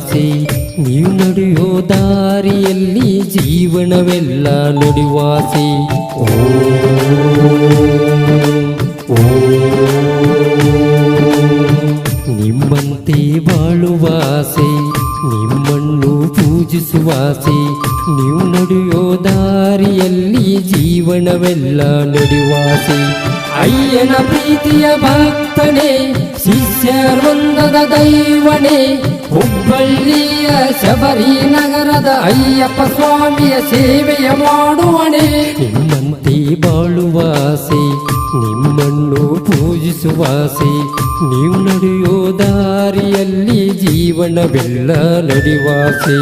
ನಡುವಾಸೆ ನೀವು ನಡೆಯೋ ದಾರಿಯಲ್ಲಿ ಜೀವನವೆಲ್ಲ ನಡುವಾಸೆ ನಿಮ್ಮಂತೆ ಬಾಳುವಾಸೆ ನಿಮ್ಮನ್ನು ಪೂಜಿಸುವಾಸೆ ನೀವು ನಡೆಯೋ ದಾರಿಯಲ್ಲಿ ಜೀವನವೆಲ್ಲ ನಡುವಾಸೆ ಅಯ್ಯನ ಪ್ರೀತಿಯ ಭಕ್ತನೇ ಶಿಷ್ಯರೊಂದದ ದೈವನೇ ಹುಬ್ಬಳ್ಳಿಯ ಶಬರಿ ನಗರದ ಅಯ್ಯಪ್ಪ ಸ್ವಾಮಿಯ ಸೇವೆಯ ಮಾಡುವಣೆ ನಿಮ್ಮಂತೆ ಬಾಳುವಾಸೆ ನಿಮ್ಮನ್ನು ಪೂಜಿಸುವಾಸೆ ನೀವು ನಡೆಯೋ ದಾರಿಯಲ್ಲಿ ಜೀವನವೆಲ್ಲ ನಡುವಾಸೆ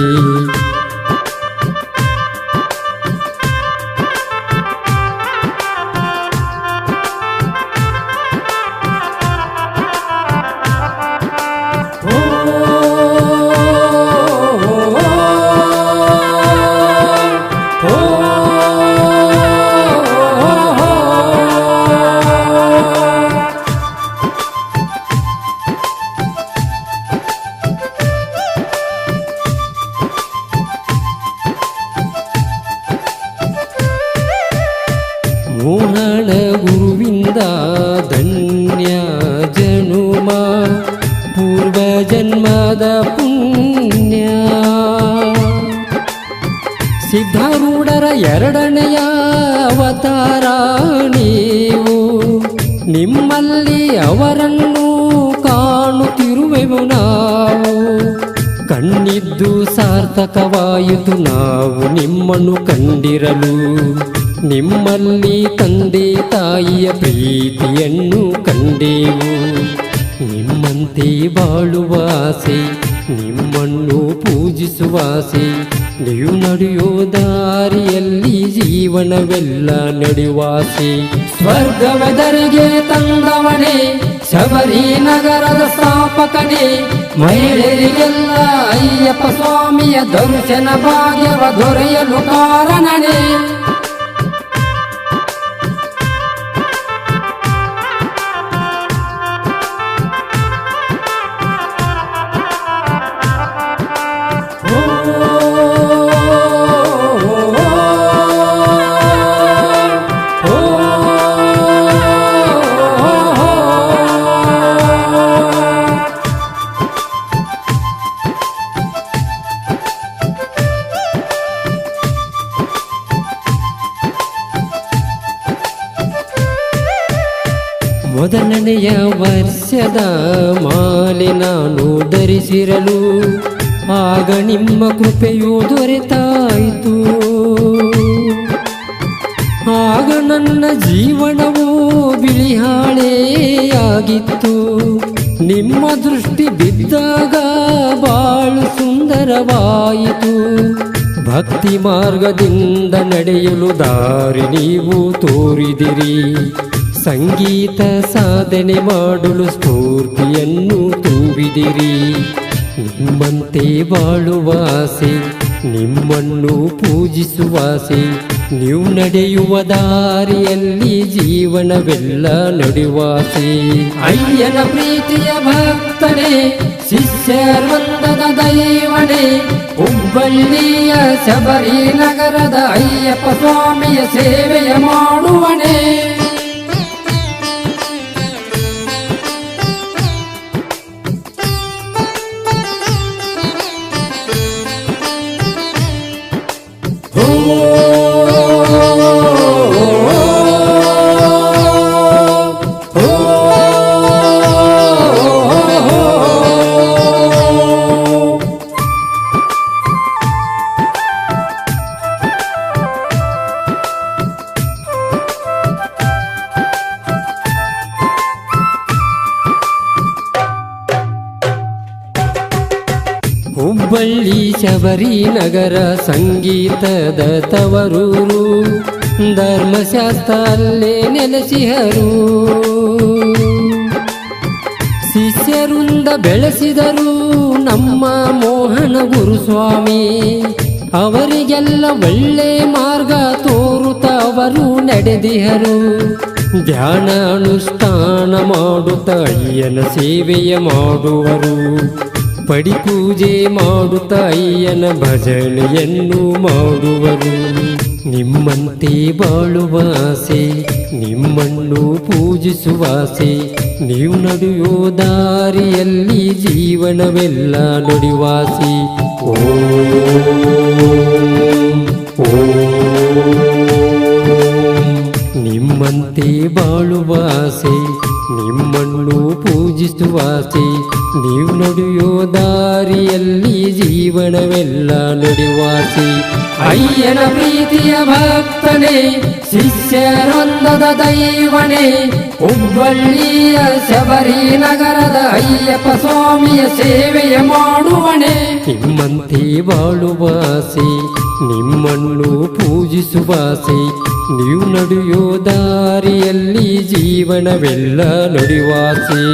ಮೋಹನ ಗುರುವಿಂದ ಧನ್ಯ ಜನುಮ ಪೂರ್ವ ಜನ್ಮದ ಪುಣ್ಯ ಸಿದ್ಧಾರೂಢರ ಎರಡನೆಯ ಅವತಾರ ನೀವು ನಿಮ್ಮಲ್ಲಿ ಅವರನ್ನು ಕಾಣುತ್ತಿರುವೆವು ನಾವು ಕಣ್ಣಿದ್ದು ಸಾರ್ಥಕವಾಯಿತು ನಾವು ನಿಮ್ಮನ್ನು ಕಂಡಿರಲು ನಿಮ್ಮಲ್ಲಿ ತಂದೆ ತಾಯಿಯ ಪ್ರೀತಿಯನ್ನು ಕಂಡೆವು ನಿಮ್ಮಂತೆ ಬಾಳುವಾಸೆ ನಿಮ್ಮನ್ನು ಪೂಜಿಸುವಾಸೆ ನೀವು ನಡೆಯೋ ದಾರಿಯಲ್ಲಿ ಜೀವನವೆಲ್ಲ ನಡುವಾಸೆ ಸ್ವರ್ಗವೆದರಿಗೆ ತಂದವನೇ ಶಬರಿ ನಗರದ ಸ್ಥಾಪಕನೇ ಮಹಿಳೆಯರಿಗೆಲ್ಲ ಅಯ್ಯಪ್ಪ ಸ್ವಾಮಿಯ ದರ್ಶನ ಭಾಗ್ಯವ ದೊರೆಯಲು ಕಾರಣನೇ ಮೊದಲನೆಯ ವರ್ಷದ ಮಾಲೆ ನಾನು ಧರಿಸಿರಲು ಆಗ ನಿಮ್ಮ ಕೃಪೆಯು ದೊರೆತಾಯಿತು ಆಗ ನನ್ನ ಜೀವನವು ಬಿಳಿಹಾಳೆಯಾಗಿತ್ತು ನಿಮ್ಮ ದೃಷ್ಟಿ ಬಿದ್ದಾಗ ಬಾಳು ಸುಂದರವಾಯಿತು ಭಕ್ತಿ ಮಾರ್ಗದಿಂದ ನಡೆಯಲು ದಾರಿ ನೀವು ತೋರಿದಿರಿ ಸಂಗೀತ ಸಾಧನೆ ಮಾಡಲು ಸ್ಫೂರ್ತಿಯನ್ನು ತುಂಬಿದಿರಿ ನಿಮ್ಮಂತೆ ಬಾಳುವಾಸೆ ನಿಮ್ಮನ್ನು ಪೂಜಿಸುವಾಸೆ ನೀವು ನಡೆಯುವ ದಾರಿಯಲ್ಲಿ ಜೀವನವೆಲ್ಲ ನಡುವಾಸೆ ಅಯ್ಯನ ಪ್ರೀತಿಯ ಭಕ್ತನೇ ಶಿಷ್ಯರೊಂದದ ದೈವನೇ ಹುಬ್ಬಳ್ಳಿಯ ಶಬರಿ ನಗರದ ಅಯ್ಯಪ್ಪ ಸ್ವಾಮಿಯ ಸೇವೆಯ ಮಾಡುವಣೆ ಹುಬ್ಬಳ್ಳಿ ಶಬರಿ ನಗರ ಸಂಗೀತದ ತವರೂರು ಧರ್ಮಶಾಸ್ತ್ರ ಅಲ್ಲೇ ನೆಲೆಸಿಹರು ಶಿಷ್ಯರಿಂದ ಬೆಳೆಸಿದರು ನಮ್ಮ ಮೋಹನ ಗುರುಸ್ವಾಮಿ ಅವರಿಗೆಲ್ಲ ಒಳ್ಳೆ ಮಾರ್ಗ ತೋರುತ್ತಾ ಅವರು ನಡೆದಿಹರು ಧ್ಯಾನ ಅನುಷ್ಠಾನ ಮಾಡುತ್ತ ಅಯ್ಯನ ಸೇವೆಯ ಮಾಡುವರು ಪಡಿಪೂಜೆ ಮಾಡುತ್ತ ಅಯ್ಯನ ಭಜನೆಯನ್ನು ಮಾಡುವರು. ನಿಮ್ಮಂತೆ ಬಾಳುವ ಆಸೆ, ನಿಮ್ಮನ್ನು ಪೂಜಿಸುವಾಸೆ, ನೀವು ನಡೆಯೋ ದಾರಿಯಲ್ಲಿ ಜೀವನವೆಲ್ಲ ನುಡಿವಾಸಿ. ನಿಮ್ಮಂತೆ ಬಾಳುವ ಆಸೆ, ನಿಮ್ಮನ್ನು ಪೂಜಿಸುವಾಸೆ, ನೀವು ನಡೆಯೋ ದಾರಿಯಲ್ಲಿ ಜೀವನವೆಲ್ಲ ನುಡಿವಾಸಿ. ಅಯ್ಯನ ಪ್ರೀತಿಯ ಭಕ್ತನೇ, ಶಿಷ್ಯರೊಂದದ ದೈವನೇ, ಹುಬ್ಬಳ್ಳಿಯ ಶಬರಿ ನಗರದ ಅಯ್ಯಪ್ಪ ಸ್ವಾಮಿಯ ಸೇವೆಯ ಮಾಡುವಣೆ. ನಿಮ್ಮಂತೆ ಬಾಳುವ ಆಸೆ, ನಿಮ್ಮನ್ನು ಪೂಜಿಸುವಾಸೆ, ನೀವು ನಡೆಯೋ ದಾರಿಯಲ್ಲಿ ಜೀವನವೆಲ್ಲ ನುಡಿವಾಸಿ.